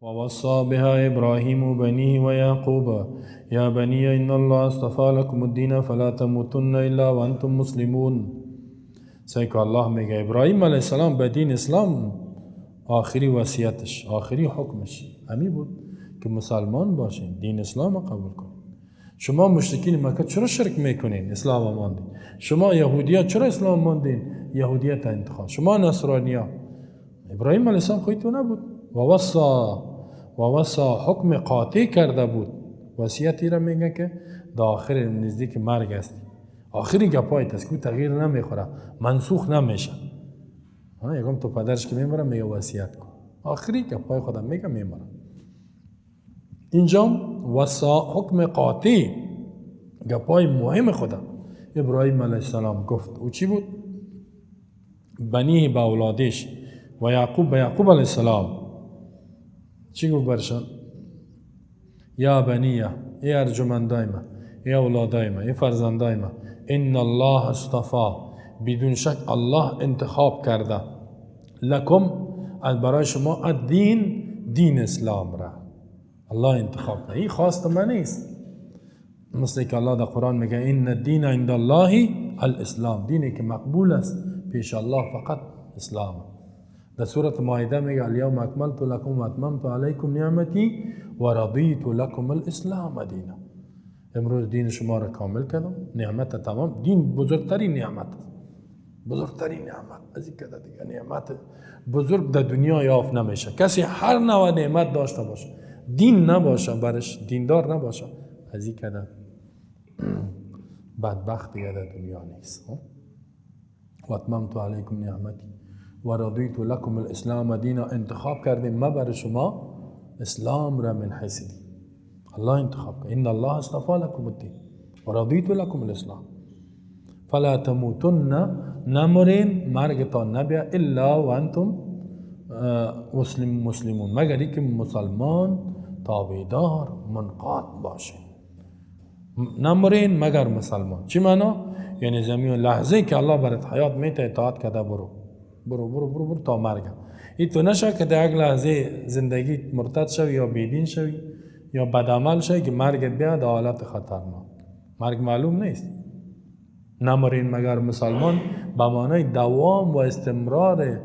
ووصى بها إبراهيم بنيه ويعقوب يا بني إن الله اصطفى لكم الدين فلا تموتن إلا وأنتم مسلمون. سيكو الله میگه ابراهیم علیه السلام به دین اسلام آخری وصیتش، آخری حکمش همین بود که مسلمان باشین، دین اسلام قبول کنین. شما مشرکین مکه چرا شرک میکنین؟ اسلام ماندین. شما یهودیا چرا اسلام ماندین؟ یهودیت انتخاب. شما نصرانیا. ابراهیم علیه السلام خودتو نبود. ووصا حکم قاطع کرده بود. وصیتی را میگه که در آخر نزدیک مرگ است. آخری گپایت است که تغییر نمیخوره، منسوخ نمیشه. یکم تو پدرش که میمره میگه وصیت کن. آخری گپای خودم میگه میمره. اینجا وصا حکم قاطع گپای مهم خودم ابراهیم علیه السلام گفت. او چی بود؟ بنیه با اولادش و یعقوب به یعقوب علیه السلام چی گفت برشان؟ یا بنیه، ای ارجمندای ما، ای اولادای ما، ای فرزندای ما، ان الله اصطفى، بدون شک الله انتخاب کرده، لکم از برای شما الدین، دین اسلام را الله انتخاب کرده. این خواست من نیست. مثل که الله در قرآن میگه ان الدین عند الله الاسلام، دینی که مقبول است پیش الله فقط اسلام. در سورة مائده میگه الیوم اکملت لکم و اتممت علیکم نعمتی و رضیت لکم الاسلام دینا. امروز دین شما را کامل کردم، نعمت تمام. دین بزرگترین نعمت است، بزرگترین نعمت. از این که دیگه نعمت بزرگ در دنیا یافت نمیشه. کسی هر نوع نعمت داشته باشه، دین نباشه برش، دیندار نباشه، از این که بدبخت دیگه در دنیا نیست. و اتممت علیکم نعمتی و رضیت لکم الاسلام دینا. انتخاب کردیم ما برای شما اسلام را من حیث دین. الله انتخاب کرد. ان الله اصطفى لكم الدين ورضيت لكم الاسلام فلا تموتن، نمرین مرگتان نبیا الا وانتم مسلمون، مگر اینکه مسلمان تابعدار منقاد باشه. نمرین مگر مسلمان. چی معنا؟ یعنی زمین لحظه که الله برات حیات میته اطاعت کرده برو برو برو برو برو تا مرگ. این تو نشه که در یک لحظه زندگی مرتد شوی یا بیدین شوی یا بدعمل شوی که مرگت بیاد در حالت خطرناک. مرگ معلوم نیست. نمرین مگر مسلمان به معنای دوام و استمرار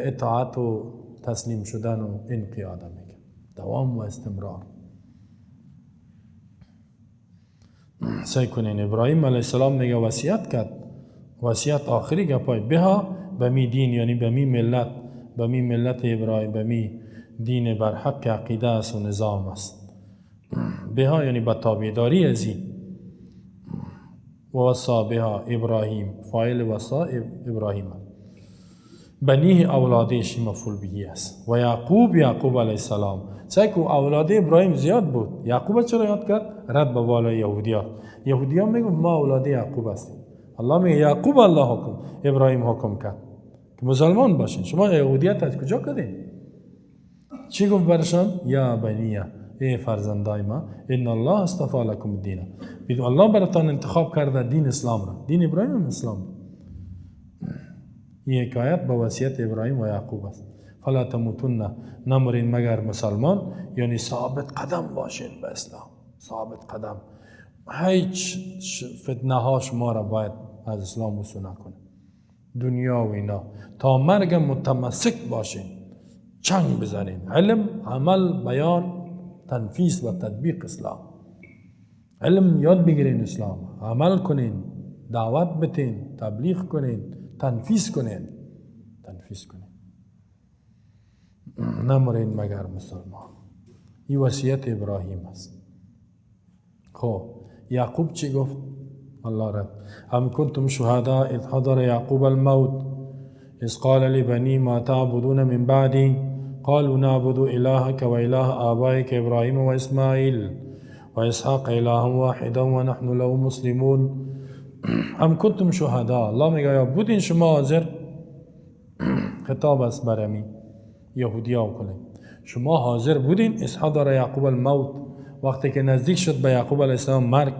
اطاعت و تسلیم شدن و انقیاد میگه. دوام و استمرار. سعی کنین. ابراهیم علیه السلام میگه وصیت کرد. وصیت آخری گپای بها به می دین، یعنی به می ملت، به می ملت ابراهیم، به می دین بر حق عقیده است و نظام است. بها یعنی به تابعداری از این. وصا بها ابراهیم، فاعل وصا ابراهیم، بنیه اولادش مفعول به است. و یعقوب، یعقوب علیه السلام. سعی کو اولاد ابراهیم زیاد بود. یعقوب چرا یاد کرد؟ رد به بالای یهودیا. یهودیا میگن ما اولاد یعقوب هستیم. الله میگه یعقوب الله حکم، ابراهیم حکم کرد که مسلمان باشین. شما یهودیت از کجا کردین؟ چی گفت برشان؟ یا بنیه، ای فرزندای ما، ان الله اصطفى لكم الدین، بدون الله براتان انتخاب کرده دین اسلام را. دین ابراهیم هم اسلام. این حکایت با وصیت ابراهیم و یعقوب است. فلا تموتن، نمرین مگر مسلمان، یعنی ثابت قدم باشین به اسلام. ثابت قدم. هیچ فتنه ها شما را باید از اسلام وصول نکنه. دنیا و اینا تا مرگ متمسک باشین، چنگ بزنین. علم، عمل، بیان، تنفیذ و تطبیق اسلام. علم یاد بگیرین اسلام، عمل کنین، دعوت بتین، تبلیغ کنین، تنفیذ کنین. نمرین مگر مسلمان. این وصیت ابراهیم است. خب یعقوب چی گفت؟ الله رد. ام کنتم شهداء اذ حضر یعقوب الموت اذ قال لبنی ما تعبدون من بعدی قالوا نعبد الهك و اله آبائك ابراهیم و اسماعیل و اسحاق اله واحدا و نحن له مسلمون. ام کنتم شهداء، الله میگه یا بودین شما حاضر؟ خطاب است برمی یهودیا و کلی. شما حاضر بودین اذ حضر یعقوب الموت، وقتی که نزدیک شد به یعقوب علیه السلام مرگ.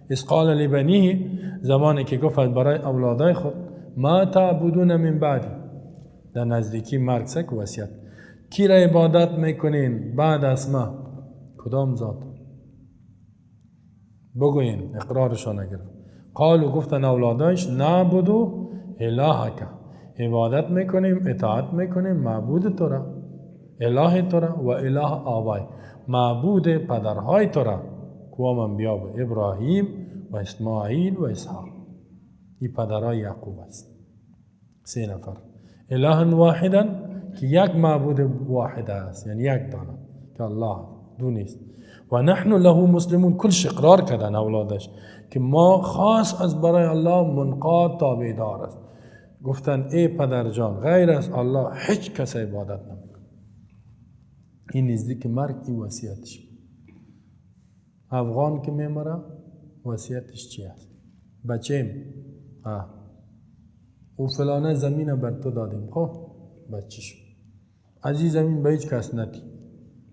اذ قال لبنیه، زمانی که گفت برای اولادای خود ما تعبدون من بعدی، در نزدیکی مرگ سک وصیت کی را عبادت میکنین بعد از ما؟ کدام ذات؟ بگوین. اقرارشان نگرفت. قالو گفتن اولادایش نعبدو الهک، عبادت میکنیم اطاعت میکنیم معبود تو را، اله تو را و اله آبای، معبود پدرهای تو را، کوام انبیا بود، ابراهیم و اسماعیل و اسحاق. این پدرهای یعقوب است. 3 نفر. اله واحدا که یک معبود واحد است، یعنی یک دانه که الله دو نیست. و نحن له مسلمون، کلش اقرار کردن اولادش که ما خاص از برای الله منقاد تابعدار است. گفتن ای پدر جان غیر از الله هیچ کس عبادت نمیکنه. این نزدیک مرگ این وصیتش. افغان که میمره وصیتش چی است؟ بچیم او فلانه زمین بر تو دادیم، خب بچه‌ش از این زمین به هیچ کس ندی،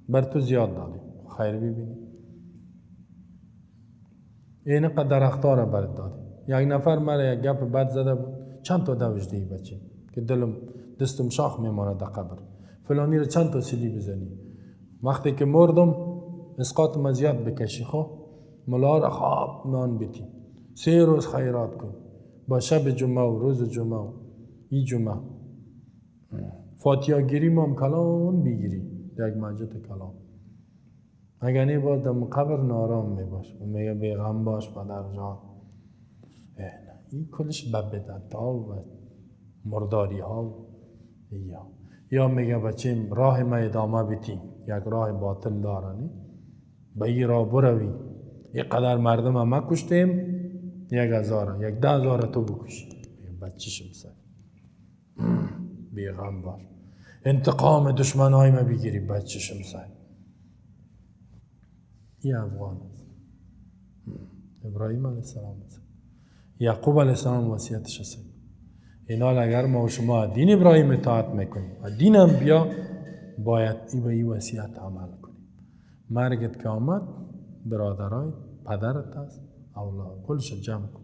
بر تو زیاد دادیم، خیر ببینی. این قدر درختار را برد دادیم. یک نفر مرا یک گپ بد زده بود، چند تا دوش دی بچه که دستم شاخ میماند در قبر، فلانی رو چند تا سیلی بزنی، وقتی که مردم اسقاط مزیت بکشی، خب ملا را خواب نان بیتی، 3 روز خیرات کن، با شب جمعه و روز جمعه و ای جمعه فاتحه گیری مام کلان بگیری یک مجد کلام. اگر نی باز در قبر نارام میباش و میگه بیغم باش پدر جان. این کلش بدعت ها و مرداری ها. یا میگه بچیم راه ما ادامه بیتی، یک راه باطل دارنی به این راه بروی، یک قدر مردم هم کشتیم، 1000 یک 10,000 تو بکشی. بچه‌ش بسه بیغم باش، انتقام دشمن های ما بگیری، بچه‌ش بسه. این افغان است. ابراهیم علیه السلام است. یعقوب علیه السلام وصیتش است. اینا اگر ما و شما دین ابراهیم اطاعت میکنیم و دین انبیا، باید به این وصیت عمل کنیم. مرگت که آمد برادرای پدرت است، اولاد کلش جمع کن،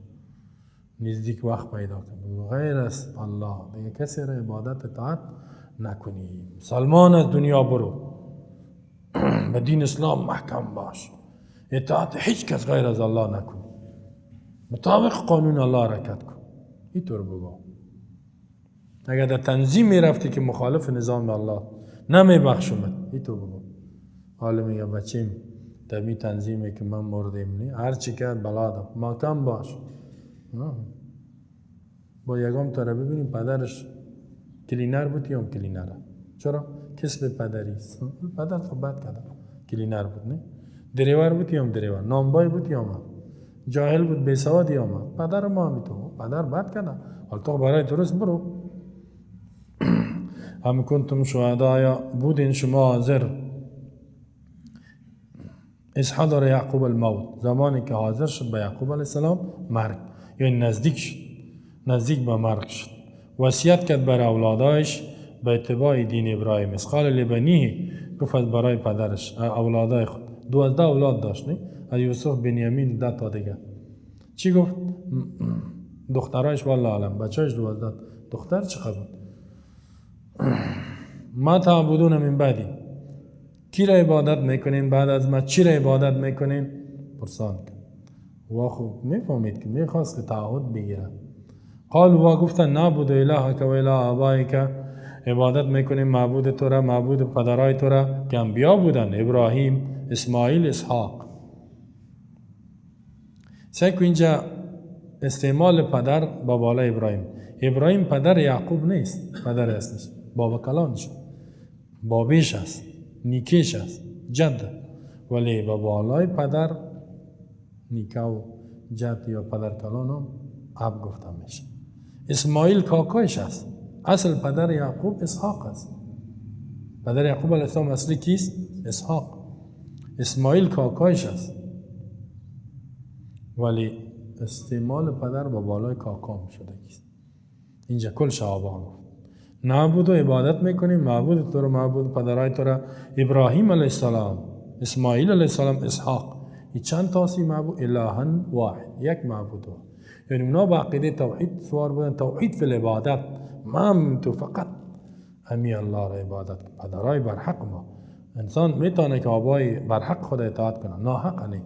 نزدیک وقت پیدا کن، غیر از الله دیگه کسی را عبادت اطاعت نکنی. مسلمان از دنیا برو، به دین اسلام محکم باش، اطاعت هیچ کس غیر از الله نکن، مطابق قانون الله حرکت کن. اینطور بگو. اگر در تنظیم میرفتی که مخالف نظام الله نمیبخشمت، اینطور بگو. حالا میگه بچیم در این تنظیمی که من مردیم نی، هر چی کرد بلادم، محکم باش. با یگام تا را ببینیم پدرش کلینر بود یا کلینره. چرا؟ کسب پدری است. پدر خب بد کرده، کلینر بود نه؟ دریور بود یا دریور، نامبای بود یا ما، جاهل بود بیسواد یا ما، پدر ما هم تو پدر بد کرده، حال تو برای درست برو. هم کنتم شهدایا، بودین شما حاضر از حضر یعقوب الموت، زمانی که حاضر شد به یعقوب علیه السلام مرگ، یعنی نزدیک شد، نزدیک به مرگ شد، وصیت کرد بر اولادایش به اتباع دین ابراهیم. از قال لبنیه، گفت برای پدرش اولادای خود، 12 اولاد داشت نه؟ از یوسف بنیامین 10 تا دیگه. چی گفت؟ دخترایش والله علم، بچه‌اش 12 دختر چقدر بود؟ ما تعبدون من بعدی، کی را عبادت میکنین بعد از ما؟ چی را عبادت میکنین؟ پرسان کرد. و خوب میفهمید که میخواست که تعهد بگیره. قال و گفتن نعبد الهک و اله آبائک، عبادت میکنیم معبود تو را، معبود پدرای تو را که انبیا بودن، ابراهیم، اسماعیل، اسحاق. سعی اینجا استعمال پدر با بالا ابراهیم. ابراهیم پدر یعقوب نیست، پدر است نیست، بابا کلانش، بابیش است، نیکیش است، جد، ولی با بالای پدر نیکه و جد یا پدر کلان هم اب گفته میشه. اسماعیل کاکایش است، اصل پدر یعقوب اسحاق است. پدر یعقوب علیه السلام اصلی کیست؟ اسحاق. اسماعیل کاکایش است، ولی استعمال پدر با بالای کاکا شده کیست. اینجا کل شعبان نعبد و عبادت میکنیم معبود تو را، معبود پدرای تو را، ابراهیم علیه السلام، اسماعیل علیه السلام، اسحاق. این چند تاسی معبود؟ الهن واحد، یک معبود واحد. یعنی اونا با عقیده توحید سوار بودن، توحید فی العبادت. من تو فقط همی الله را عبادت کن. پدرای برحق ما. انسان میتونه که آبای برحق خود اطاعت کنه، ناحق نه.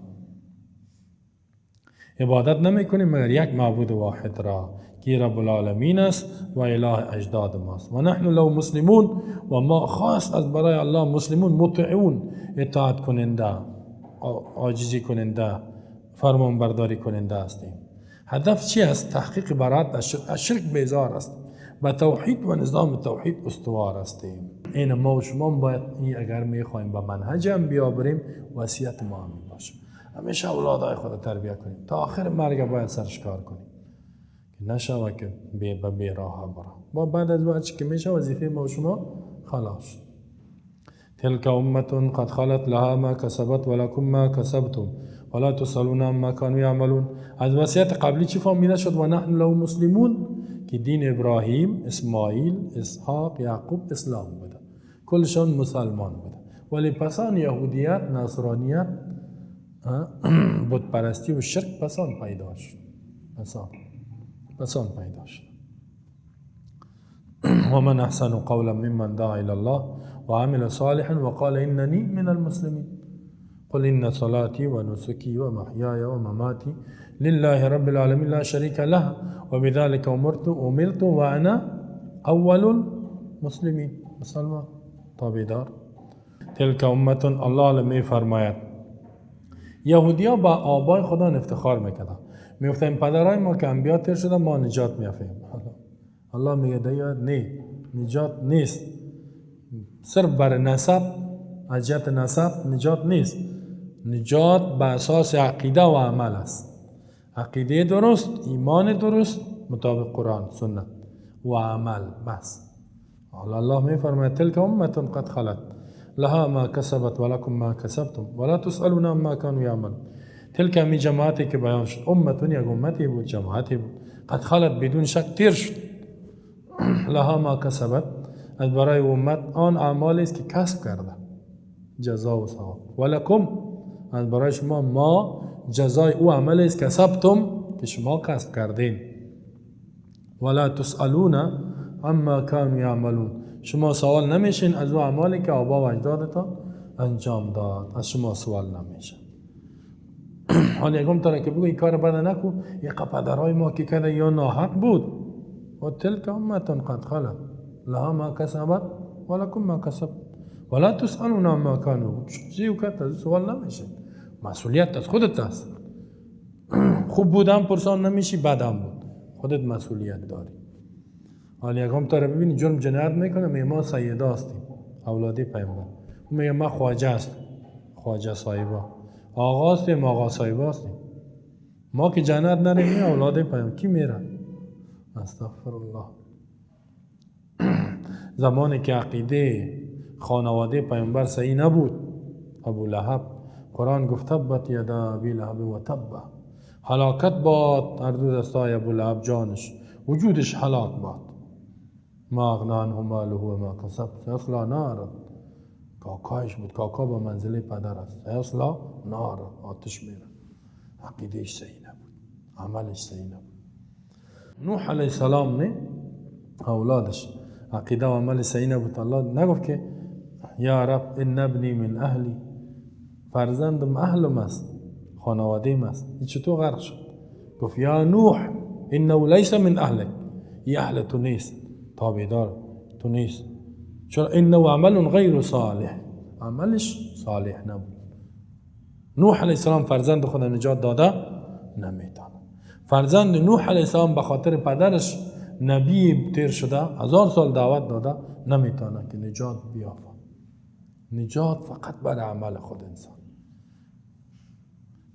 عبادت نمیکنیم مگر یک معبود واحد را که رب العالمین است و اله اجداد ماست. و نحن له مسلمون، و ما خاص از برای الله مسلمون، مطیعون، اطاعت کننده، عاجزی کننده، فرمان برداری کننده هستیم. هدف چی است؟ تحقیق برات از شرک بیزار است، با توحید و نظام توحید استوار هستیم. این ما و شما باید این اگر میخوایم به منهج انبیا بریم، وصیت ما همین باشه. همیشه اولادای خود تربیت کنیم، تا آخر مرگ باید سرش کار کنیم که نشوه که به راه برا. ما بعد از وقتی که میشه وظیفه ما و شما خلاص. تلك امه قد خلت لها ما کسبت ولکم ما کسبتم ولا تسالون عما كانوا يعملون. از وصیت قبلی چی فهمیده شد؟ و نحن له مسلمون، که دین ابراهیم، اسماعیل، اسحاق، یعقوب اسلام بوده، کلشان مسلمان بوده. ولی پسان یهودیت، نصرانیت، بت پرستی و شرک پسان پیدا شد. پسان پیدا شد. و من احسن قولا ممن دعا الى الله و عمل صالحا و قال اننی من المسلمین. قل ان صلاتي ونسكي ومحياي ومماتي لله رب العالمين لا شريك له وبذلك امرت وانا اول المسلمين. مسلمان تابعدار. تلك امه، الله لمی فرماید یهودیا با آبای خدا افتخار میکردن، میگفتن این پدرای ما که انبیا تیر شدن ما نجات میافیم. الله میگه دیار نه، نجات نیست. صرف بر نسب، از جهت نسب نجات نیست. نجات به اساس عقیده و عمل است. عقیده درست، ایمان درست مطابق قرآن سنت و عمل بس. الله میفرماید تلک امه قد خلت لها ما کسبت ولکم ما کسبتم ولا تسألون عما كانوا يعملون. تلک همی جماعتی که بیان شد، امتون یک امتی بود، جماعتی بود، قد خلت بدون شک تیر شد، لها ما کسبت، از برای امت آن اعمالی است که کسب کرده، جزا و ثواب، ولکم، از برای شما ما جزای او عملی است کسبتم که شما کسب کردین، ولا تسألون عما كانوا يعملون، شما سوال نمیشین از او اعمالی که آبا و اجدادتان انجام داد، از شما سوال نمیشه. حالا یکم تره که بگو این کار بده نکو، یک پدرهای ما که کرده یا ناحق بود. و تلک امه قد خلت لها ما کسبت ولکم ما کسبت ولا تسألون عما كانوا. چیزی که از سوال نمیشه، مسئولیت از خودت است. خوب بودم پرسان نمیشی، بدم بود، خودت مسئولیت داری. حالا یکم تره ببینی جرم جنایت میکنه، میگه ما سیده هستیم، اولادی پیامبر، میگه ما خواجه هستیم، خواجه صاحبه، آقا هستیم، آقا صاحبه هستیم. ما که جنت نریم اولاد پیامبر کی میره؟ استغفرالله. زمانی که عقیده خانواده پیامبر صحیح نبود، ابو لهب، قرآن گفت تبت یدا ابی لهب و تب، هلاکت باد هر دو دستای ابو لهب، جانش وجودش هلاک باد. ما اغنی عنه ماله و ما کسب سیصلی نارا، کاکایش بود، کاکا به منزله پدر است، سیصلی نارا، آتش میره. عقیدهش صحیح نبود، عملش صحیح نبود. نوح علیه السلام نه، اولادش عقیده و عمل صحیح نبود. الله نگفت که یا رب ان ابنی من اهلی، فرزندم اهلم است، خانواده‌ام است. این چطور غرق شد؟ گفت یا نوح انه لیس من اهلک، این اهل تو نیست، تابعدار تو نیست. چرا؟ انه عمل غیر صالح، عملش صالح نبود. نوح علیه السلام فرزند خود نجات داده نمیتونه. فرزند نوح علیه السلام به خاطر پدرش نبی تیر شده، 1000 سال دعوت داده، نمیتونه که نجات بیافته. نجات فقط بر عمل خود انسان.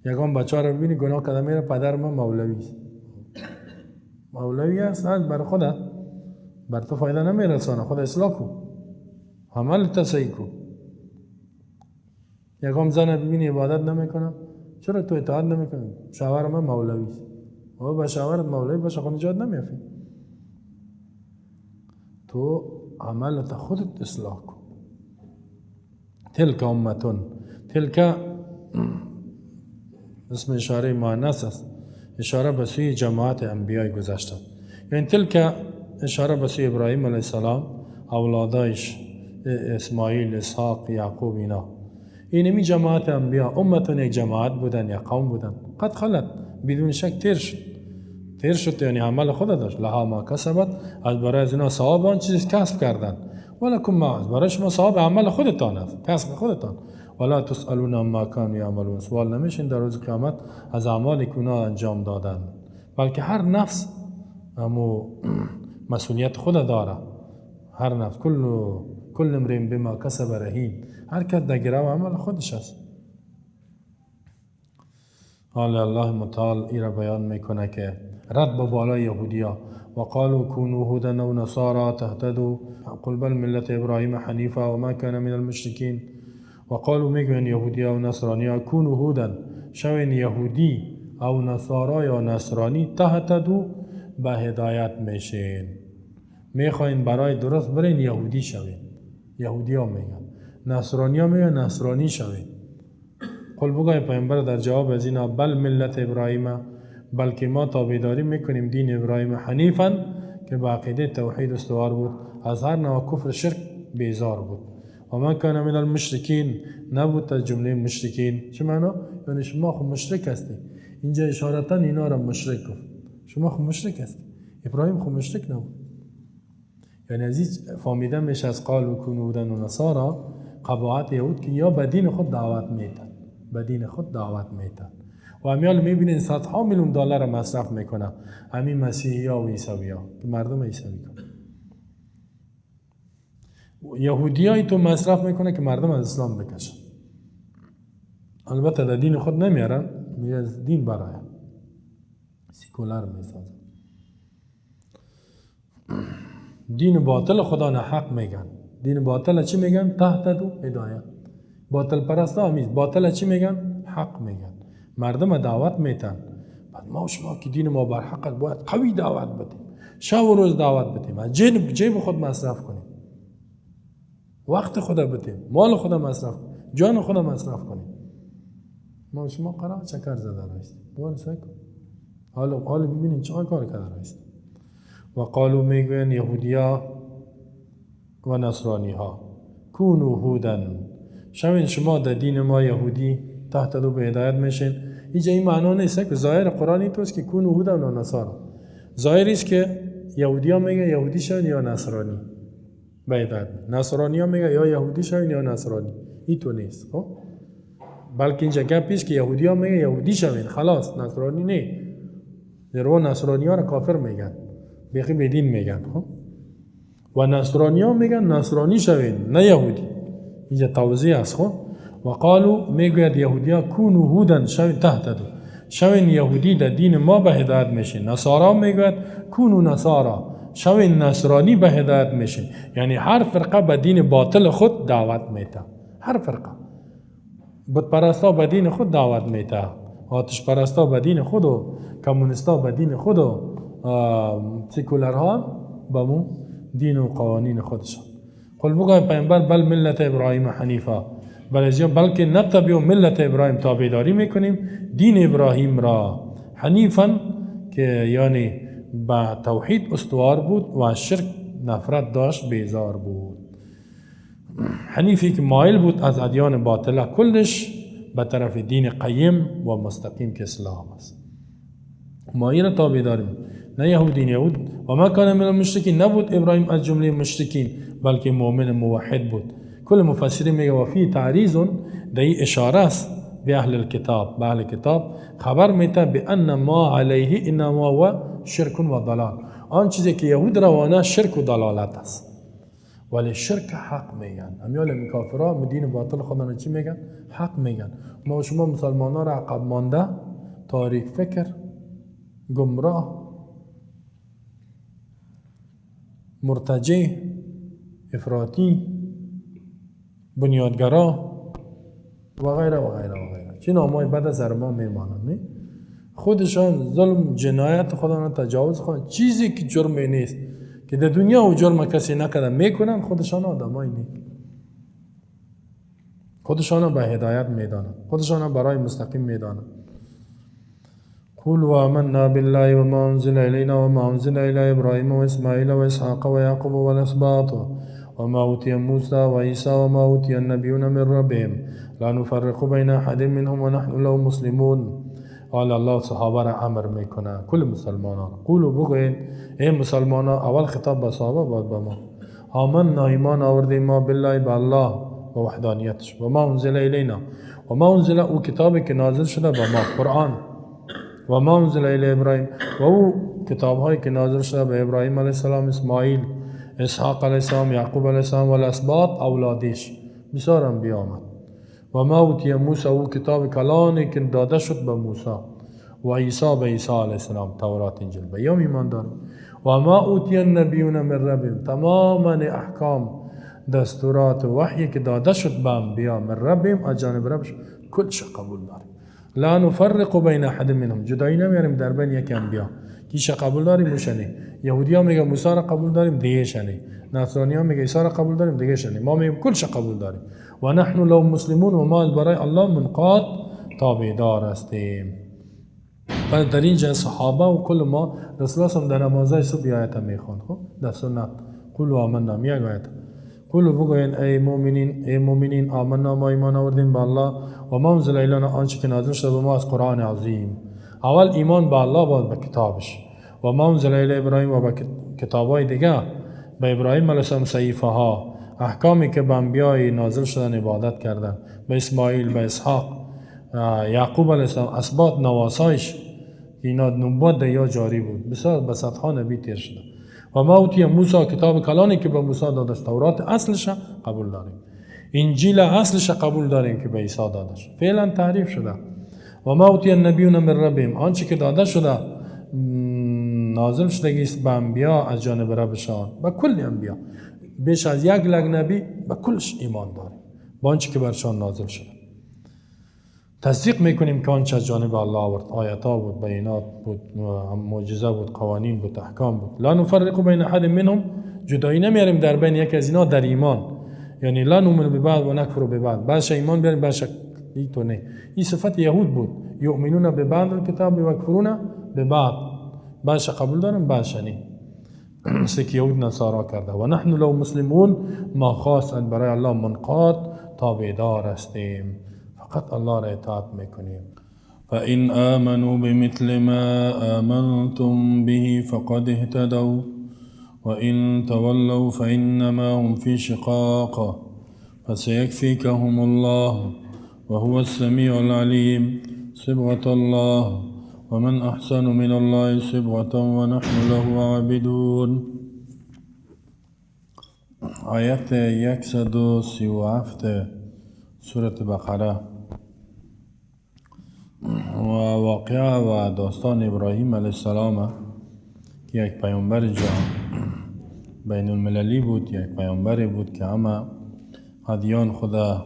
یکم بچه رو ببینی گناه کرده میره، پدر من مولوی است، مولوی است، بر خودت، بر تو فایده نمیرسانه، خود اصلاح کن، عمل تصحیح کن. یکم زن ببینی عبادت نمیکنه، چرا تو اطاعت نمیکنی؟ شوهر من مولوی است، و با شوهرت مولوی باشه خود نجات نمیافتی. تو عملت خودت اصلاح کن. تلک امتون، تلک اسم اشاره مؤنث است، اشاره به سوی جماعت انبیای گذشته. یعنی تلک اشاره به سوی ابراهیم علیه السلام، اولادایش اسماعیل، اسحاق، یعقوب اینا. اینمی جماعت انبیا امتون یک جماعت بودن یا قوم بودن، قد خلت بدون شک تیر شد یعنی عمل خود داشت. لها ما کسبت، از برای از اینا ثواب آن چیزی کسب کردن. ولکم ما، برای شما ثواب عمل خودتان است، کسب خودتان. ولا تسألون عما كانوا يعملون، سوال نمیشین در روز قیامت از اعمالی که اونا انجام دادن، بلکه هر نفس همو مسئولیت خود داره. هر نفس کل امرئ بما کسب رهین، هر کس در گرو عمل خودش است. حالا الله متعال ای را بیان میکنه که رد به بالای یهودیا و قالوا كونوا هودا و نصارى تهتدوا قل بل ملت ابراهیم حنیفا و ما کان من المشرکین. و قالوا میگوین یهودیا و نصرانیا كونوا هودا، شوین یهودی او نصارا یا نصرانی، تهتدوا به هدایت میشین. میخواین برای درست برین یهودی شوین، یهودی ها میگن، نصرانی ها میگن نصرانی شوین. قل بگوی پیامبر در جواب از اینا بل ملت ابراهیم، بلکه ما تابعداری میکنیم دین ابراهیم حنیفا که با عقیده توحید استوار بود، از هر نوع کفر شرک بیزار بود. و ما کان من المشرکین، نبود از جمله مشرکین. چه معنا؟ یعنی شما خود مشرک هستی. اینجا اشارتا اینا را مشرک گفت، شما خود مشرک هستی. ابراهیم خود مشرک نبود. یعنی از این فهمیده میشه از قالوا کونوا هودا و نصارى قباحت یهود که یا به دین خود دعوت میدن، به دین خود دعوت میدن. و همیال میبینین صدها میلیون دلار مصرف میکنه همین مسیحی ها و عیسوی ها که مردم عیسوی کنه. یهودی هایی تو مصرف میکنه که مردم از اسلام بکشن. البته در دین خود نمیارن، میگه از دین برای سیکولر میسازن. دین باطل خدا نه حق میگن. دین باطل چی میگن؟ تهتدوا هدایت. باطل پرستا همیز باطل چی میگن؟ حق میگن. مردم دعوت میتن. بعد ما و شما که دین ما بر حق باید قوی دعوت بدیم، شب و روز دعوت بدیم، از جیب خود مصرف کنیم، وقت خود بدیم، مال خود مصرف کنیم، جان خود مصرف کنیم. ما و شما قرار چکر زده رایستیم. دوباره سعی کن. حالا ببینیم چه کار کرده رایستیم. و قالوا میگوین یهودیا و نصرانی ها کونوا هودا، شوین شما در دین ما یهودی، تهتدوا به هدایت میشین. اینجا این معنا نیست که ظاهر قرآنی توست که کونوا هودا و نصارى. ظاهری است که یهودی ها میگه یهودی شوین یا نصرانی به هدایت، نصرانی ها میگه یا یهودی شوین یا نصرانی. این تو نیست. خب بلکه اینجا گپی است که یهودی ها میگه یهودی شوین خلاص، نصرانی نه. درو نصرانی ها را کافر میگن، بیخی بدین میگن. خب و نصرانی ها میگن نصرانی شوین نه یهودی. اینجا توضیح است. خب و قالوا میگوید یهودی ها کونوا هودا شوین تهتدوا، شوین یهودی در دین ما به هدایت میشین. نصارا میگوید کونوا نصارى، شوین نصرانی به هدایت میشین. یعنی هر فرقه به دین باطل خود دعوت میده. هر فرقه بت پرستا به دین خود دعوت میده، آتش پرستا به دین خود و کمونیستا به دین خود و سیکولرها به مو دین و قوانین خودشان. قل بگوی پیامبر بل ملت ابراهیم حنیفا، بلکه نتبع ملت ابراهیم، تابعداری میکنیم دین ابراهیم را، حنیفا که یعنی با توحید استوار بود و از شرک نفرت داشت، بیزار بود. حنیفی که مایل بود از ادیان باطله کلش به طرف دین قیم و مستقیم که اسلام است. ما این را تابعداریم، نه یهود. و ما کان من المشرکین، نبود ابراهیم از جمله مشرکین بلکه مؤمن موحد بود. کل مفسرین میگه و فی تعریض، در این اشاره است به اهل الكتاب، به اهل کتاب خبر میده به ان ما علیه انما هو شرک و ضلال، آن چیزی که یهود روانه شرک و ضلالت است. ولی شرک حق میگن. امیال این کافرها دین باطل خودن چی میگن؟ حق میگن. ما و شما مسلمان ها را عقب مانده، تاریک فکر، گمراه، مرتجع، افراطی، بنیادگرا و غیره و غیره و غیره. چه نامای بد از ما میمانند. نه خودشان ظلم، جنایت خودشان تجاوز خودشان، چیزی که جرم نیست که در دنیا و جرم کسی نکرده میکنن، خودشان آدمای نیست. خودشان به هدایت میدانند، خودشان برای مستقیم میدانند. قل و آمنا بالله و ما انزل الینا و ما انزل الی ابراهیم و اسماعیل و اسحاق و یعقوب و الاسباط وما أوتي موسى وعيسى وما أوتي النبيون من ربهم لا نفرق بين أحد منهم ونحن له مسلمون. حال الله صحابه را امر میکنه کل مسلمانان قولوا بگوین ای مسلمانان، اول خطاب به صحابه بعد به ما، آمنا ایمان آوردیم ما بالله به الله و وحدانیتش و ما انزل الینا و ما انزل او کتابی که نازل شده به ما قرآن و ما انزل الی ابراهیم و او کتاب هایی که نازل شده به ابراهیم علیه السلام، اسماعیل، اسحاق علیه السلام، یعقوب علیه السلام و الاسباط اولادش بسیار انبیا آمد. و ما اوتی موسی او کتاب کلانی که داده شد به موسی و عیسی به عیسی علیه السلام، تورات انجیل به یوم ایمان داریم. و ما اوتی النبیون من ربهم تماما احکام دستورات و وحی که داده شد به انبیا من ربهم از جانب ربش کلش قبول داریم. لا نفرق بین احد منهم جدایی نمیاریم در بین یک انبیا، کیش قبول داریم موشنی. یهودی ها میگه موسی را قبول داریم دیگه شنی، نصرانی ها میگه عیسی را قبول داریم دیگه شنی، ما میگیم کلش قبول داریم. و نحن لو مسلمون و ما برای الله منقاد تابعدار هستیم. پس در اینجا صحابه و کل ما رسول الله در نمازهای صبح آیت میخوان، خب در سنت قولوا آمنا یک آیت قولوا بگوین ای مؤمنین آمنا ما ایمان آوردیم به الله و ما انزل الینا آنچه که نازل شده به ما از قرآن عظیم. اول ایمان به الله بعد به کتابش. و ما انزل الی ابراهیم و به کتابای دیگه به ابراهیم علیه السلام صحیفه ها احکامی که به انبیای نازل شدن عبادت کردن، به اسماعیل، به اسحاق، یعقوب علیه السلام، اسباط نواسایش اینا نبوت یا جاری بود، بسیار به صدها نبی تیر شده. و ما اوتی موسی کتاب کلانی که به موسی داده شد، تورات اصلش قبول داریم، انجیل اصلش قبول داریم که به عیسی داده شد، فعلا تعریف شده. و ما اوتی النبیون من ربهم آنچه که داده شده نازل شده است به انبیا از جانب ربشان، به کل انبیا بیش از یک لگ نبی به کلش ایمان داریم با آنچه که برشان نازل شده. تصدیق میکنیم که آنچه از جانب الله آورد آیاتا بود، بیانات بود، معجزه بود، قوانین بود، احکام بود. لا نفرق بین احد منهم جدایی نمیاریم در بین یک از اینا در ایمان، یعنی لا نؤمن ببعض و نکفر ببعض، بعضش ایمان بیاریم بعضش تو نه. این صفت یهود بود، یؤمنون ببعض الکتاب و یکفرون ببعض، بعضش قبول دارن بعضش نه، مثل که یهود نصارا کرده. و نحن لو مسلمون ما خاص برای الله منقاد تابعدار هستیم، فقط الله را اطاعت میکنیم. فإن آمنوا بمثل ما آمنتم به فقد اهتدوا وإن تولوا فإنما هم في شقاق فسيكفيكهم الله وهو السميع العليم. صبغة الله ومن أحسن من الله صبغة ونحن له عابدون. آیت 137 سورة بقره و واقعه و داستان ابراهیم علیه السلام که یک پیامبر جهان بین المللی بود، یک پیامبر بود که همه ادیان خدا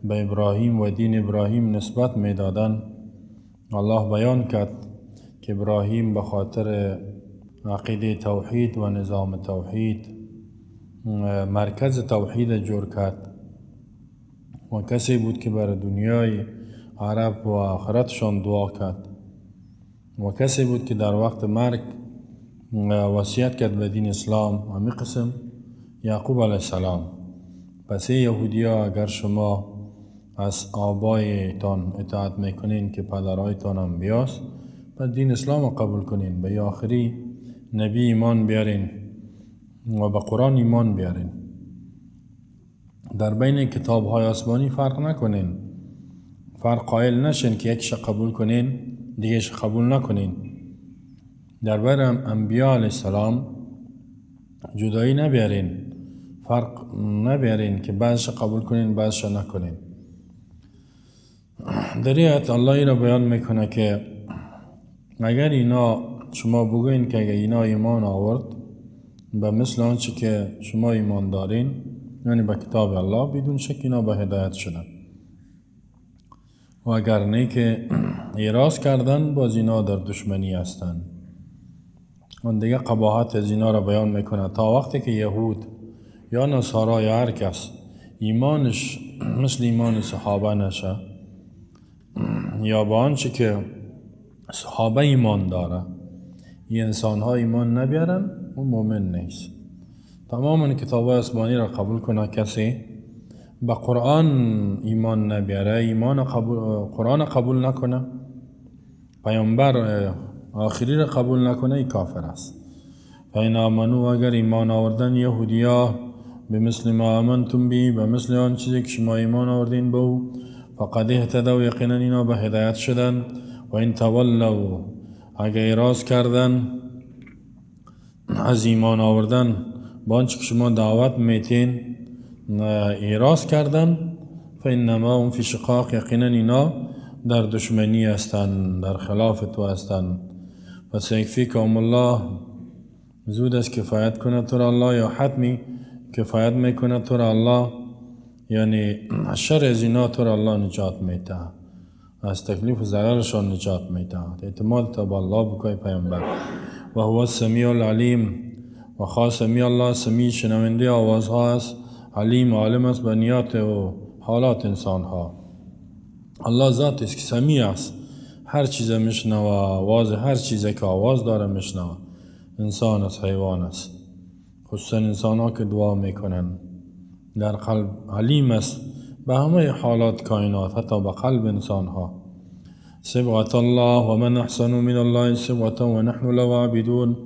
به ابراهیم و دین ابراهیم نسبت میدادن. الله بیان کرد که ابراهیم به خاطر عقیده توحید و نظام توحید مرکز توحید جور کرد و کسی بود که بر دنیای عرب و آخرتشان دعا کرد و کسی بود که در وقت مرگ وصیت کرد به دین اسلام. همین قسم یعقوب علیه السلام. پس یهودی ها اگر شما از آبایتان اطاعت میکنین که پدرایتان انبیاست، پس دین اسلام قبول کنین، به آخری نبی ایمان بیارین و به قرآن ایمان بیارین. در بین کتاب های آسمانی فرق نکنین، فرق قائل نشین که یکش قبول کنین دیگهش قبول نکنین. در بین انبیاء علیه السلام جدایی نبیارین، فرق نبیارین که بعضش قبول کنین بعضش نکنین. در آیت الله را بیان میکنه که اگر اینا شما بگوین که اگر اینا ایمان آورد به مثل آنچه که شما ایمان دارین، یعنی به کتاب الله، بدون شک اینا به هدایت شدن. و اگر نه که اعراض کردن باز اینا در دشمنی هستن. اون دیگه قباحت از اینا را بیان میکنه تا وقتی که یهود یا نصارا یا هر کس ایمانش مثل ایمان صحابه نشه یا با آنچه که صحابه ایمان داره این انسان ها ایمان نبیارن، اون مومن نیست. تمام کتاب آسمانی را قبول کنه کسی به قرآن ایمان نبیاره، قرآن قبول نکنه، پیامبر آخری را قبول نکنه، ای کافر است. فین آمنو، اگر ایمان آوردن یهودیا به مثل ما آمنتم بی، به مثل آن چیزی که شما ایمان آوردین به او، فقد اهتدوا، یقینا اینا به هدایت شدن. و این تولوا، اگر اعراض کردن از ایمان آوردن با آنچه که شما دعوت میتین اعراض کردن، فانما هم فی شقاق، یقینا اینا در دشمنی هستند، در خلاف تو هستند. فسیکفیکهم الله، زود است کفایت کنه تو را الله، یا حتمی کفایت میکنه تو را الله، یعنی شر از اینا تو را الله نجات میده، از تکلیف و ضررشان نجات میده. اعتماد تا با الله بکنی پیامبر. و هو السمیع العلیم، و خاص سمیع الله، سمیع شنونده آوازها است، علیم عالم است به نیات و حالات انسانها. الله ذات است که سمیع است، هر چیز میشنوه، آواز هر چیزی که آواز داره میشنوه، انسان است، حیوان است، خصوصا انسان ها که دعا میکنن. در قلب علیم است به همه حالات کائنات، حتی به قلب انسان ها. صبغت الله، و من احسن من الله صبغتا و نحن له عابدون.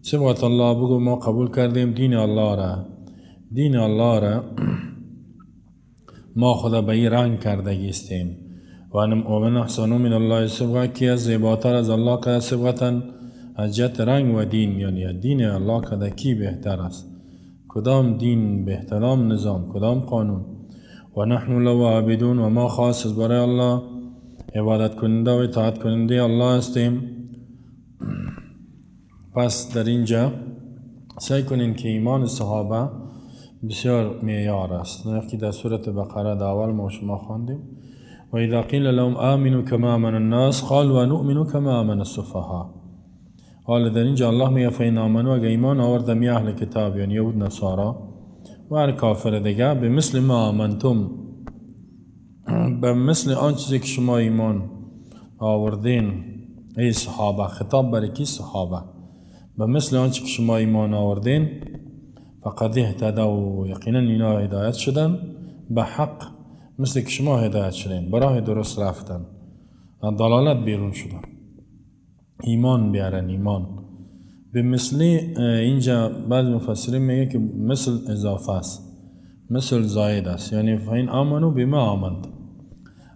صبغت الله، بگو ما قبول کردیم دین الله را، دین الله را ما خدا به این رنگ کرده گیستیم. و من احسن من الله صبغه، کی از زیباتر از الله که صبغتا، از جهت رنگ و دین، یعنی دین الله که کی بهتر است، کدام دین بهترام نظام، کدام قانون. و نحن له عابدون، و ما خاص از برای الله عبادت کننده و اطاعت کننده الله هستیم. پس در اینجا سعی کنین که ایمان صحابه بسیار معیار است. نفکی در سورة بقره در اول ما شما خواندیم، و اذا قیل لهم آمنوا کما آمن الناس قالوا ونؤمن کما آمن السفهاء. حال در اینجا الله میگه فین آمنوا، اگه ایمان آورد می اهل کتاب، یعنی یهود نصارا و هر کافر دیگه، به مثل ما آمنتم، به مثل آن چیزی که شما ایمان آوردین ای صحابه، خطاب برای کی؟ صحابه. به مثل آن چیزی که شما ایمان آوردین، فقد اهتدوا، یقینا اینا هدایت شدن به حق، مثل که شما هدایت شدین، برای درست رفتن، ضلالت بیرون شدن، ایمان بیارن. ایمان به مثل اینجا بعض مفسرین میگه که مثل اضافه است، مثل زاید است، یعنی فین آمنو بما آمنت،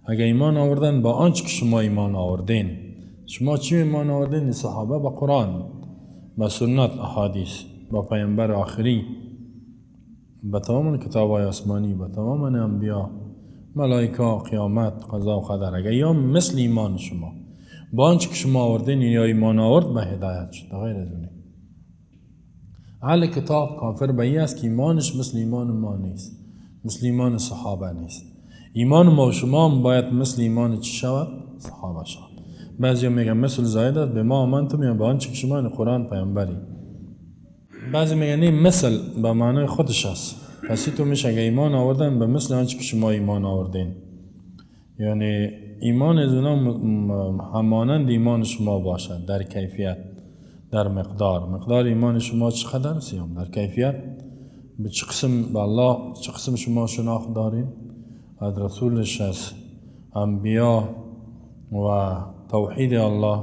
اگه ایمان آوردن با آنچه که شما ایمان آوردین. شما چی ایمان آوردین؟ صحابه با قرآن، با سنت، احادیث، با پیامبر آخری، با تمام کتاب های آسمانی، با تمام انبیا، ملائکه، قیامت، قضا و قدر. اگه یا مثل ایمان شما با آنچه که شما آوردین یا ایمان آورد، به هدایت شد، غیر از اونه. اهل کتاب کافر به این است که ایمانش مثل ایمان ما نیست، مثل ایمان صحابه نیست. ایمان ما و شما هم باید مثل ایمان چی شود؟ صحابه شود. بعضی میگن مثل زایدت به ما آمنتم، یا به آنچه که شما این قرآن پیامبری. بعضی میگن این مثل به معنای خودش است، پس تو میشه اگه ایمان آوردن به مثل آنچه که شما ایمان آوردین، یعنی ایمان از اونا همانند ایمان شما باشد، در کیفیت، در مقدار ایمان شما چقدر سیام، در کیفیت به چه قسم به الله، چه قسم شما شناخت دارین از رسولش، از انبیا و توحید الله،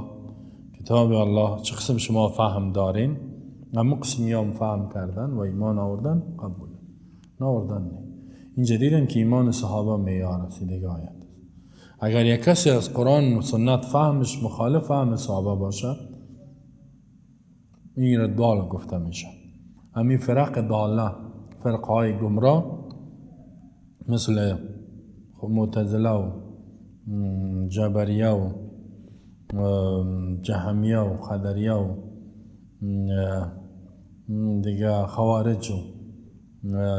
کتاب الله، چه قسم شما فهم دارین. اما قسمی هم فهم کردن و ایمان آوردن قبول، ناوردن نه. اینجا دیدن که ایمان صحابه معیار است دیگه. آیت اگر یک کسی از قرآن و سنت فهمش مخالف فهم صحابه باشد، این را ضال گفته میشه. همین فرق ضاله، فرقهای گمراه مثل معتزله و جبریه و جهمیه و قدریه و دیگه خوارج و